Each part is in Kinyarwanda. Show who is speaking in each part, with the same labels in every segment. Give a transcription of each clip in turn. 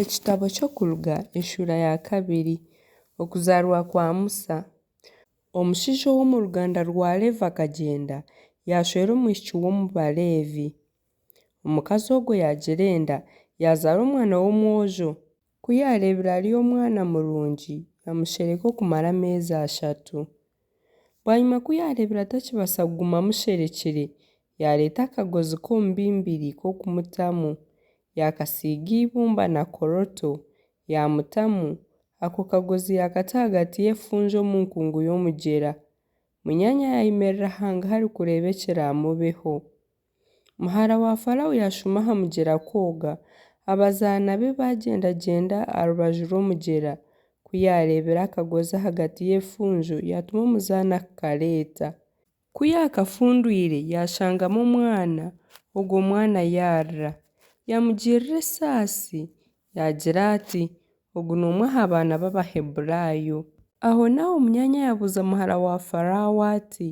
Speaker 1: Ekitabo ky'okuruga enshuura ya kabiri okuzaarwa kwa Musa. Omushaija ow'omu ruganda rwa Leevi akagyenda yashwera omwishiki w'omu Baleevi. Omukazi ogwo yagira enda yazaara omwana w'omwojo. Ku yareebire ari omwana murungi yamushereka okumara amezi 3. Bwanyima ku yareebire atakibaasa kuguma amusherekire yareeta akagozi k'omubimbiri k'okumutamu yakasiiga ibumba na koroto yamutamu ako kagozi yakata ahagati y'efuunju omu nkungu y'omugyera. Munyaanya yayimerera hangahari kureebekyera amubeho. Muhara wa Farawo yashuma aha mugyera kwoga abazaana be bagyendagyenda aha rubaju rw'omugyera ku yareebire akagozi ahagati y'efuunju yatuma omuzaana kukareeta. Ku yakafundwire yashangamu omwana ogwo mwana yarira yamugirira esaasi yagira ati ogu n'omwe aha baana b'Abaheburaayo. Aho naho munyaanya yabuuza muhara wa Farawo ati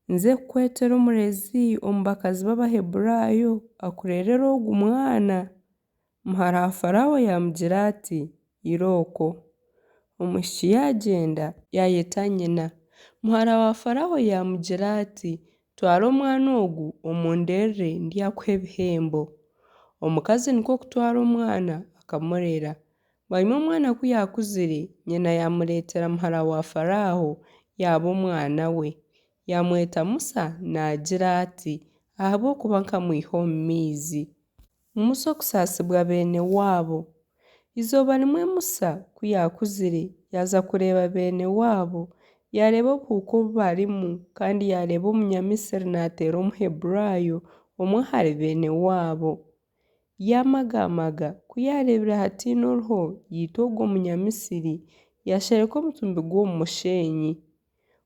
Speaker 1: nze kukwetera omurezi omu bakazi b'Abaheburaayo akurerere ogu mwana? Muhara wa Farawo yamugira ati irooko. Omwishiki yagyenda yayeta nyina. Muhara wa Farawo yamugira ati twara omwana ogu omunderere ndyakuha ebihembo. Omukazi niko kutwara omwana akamurera. Bwanyima omwana ku yakuzire nyina yamureetera muhara wa Farawo yaaba omwana we. Yamweta Musa nagira ati ahabw'okuba nkamwiha omu maizi. Musa okusaasibwa beene waabo. Izooba rimwe Musa ku yakuzire yaza kureeba beene waabo yareeba obuhuuka obu barimu kandi yareeba Omunyamisiri naateera Omuheburaayo omwe ahari beene waabo. Yamagamaga ku yareebire hatiine oruho yita ogwo Omunyamisiri yashereka omutumbi gw'omu musheenyi.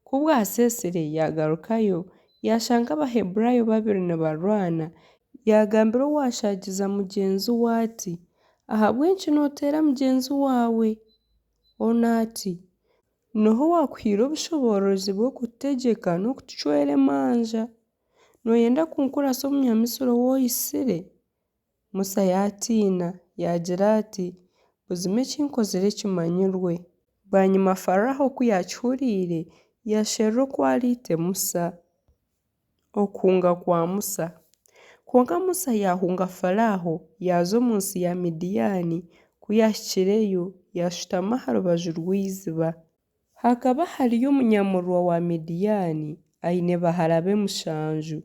Speaker 1: Ku bwasesire yagarukayo yashanga Abaheburaayo babiri nibarwana yagambira owashaagiza mugyenzi we ati ahabw'enki nooteera mugyenzi waawe? Onu ati noho waakuhiire obushobozi bw'okututegyeka n'okutucwera emanja? Nooyenda kunkurasa Omunyamisiri owoyisire? Musa yatiina yagira ati buzima ekinkozire kimanyirwe. Bwanyima Farawo ku yakihuriire yasherura oku ariite Musa. Okuhunga kwa Musa. Kwonka Musa yahunga Farawo yaza omu nsi ya Midiyaani. Ku yahikireyo yashutama aha rubaju rw'eiziba. Hakaba hariyo omunyamurwa wa Midiyaani aine bahara be 7.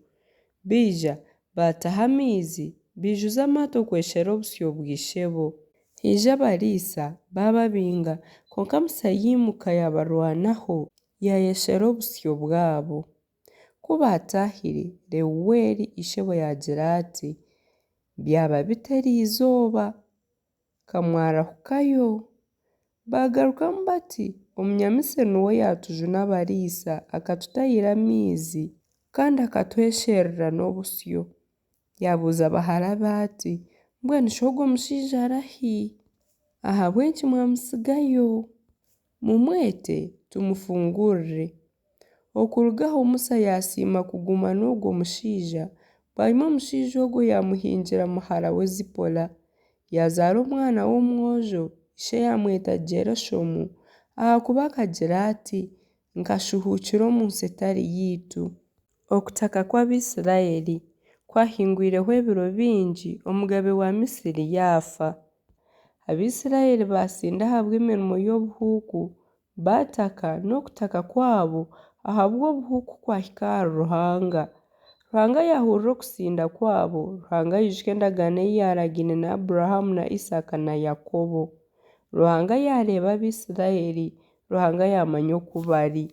Speaker 1: Baija baataha amaizi baijuza amaato kweshera obusyo bw'ishebo. Haija abariisa bababinga kwonka Musa yimuka yabarwanaho yayeshera obusyo bwabo. Ku baataahire Rewuweri ishebo yagira ati byaba bite riizooba kamwarahukayo? Bagarukamu bati Omunyamisiri niwe yatujuna abariisa akatutahira amaizi kandi akatwesherera n'obusyo. Yabuuza bahara be ati mbwenu shoogwe omushaija arahi? Ahabw'enki mwamusigayo? Mumwete tumufungurire. Okurugaho Musa yasiima kuguma n'ogwo mushaija. Bwanyima omushaija ogwo yamuhingira muhara we Zipora. Yazaara omwana w'omwojo ishe yamweta Gerushomu ahakuba akagira ati nkashuhuukira omu nsi etari yiitu. Okutaka kw'Abisirayiri kwahingwireho ebiro bingi omugabe wa Misiri yafa. Abisirayiri basinda ahabw'emirimo y'obuhuuku baataka n'okutaka kwabo ahabw'obuhuuku kwahika aha Ruhanga. Ruhanga yahurira okusinda kwabo. Ruhanga yijuka endagaano ei yaragiine na Aburahamu na Isaaka na Yakobo. Ruhanga yareeba Abisirayiri. Ruhanga yamanya oku bari.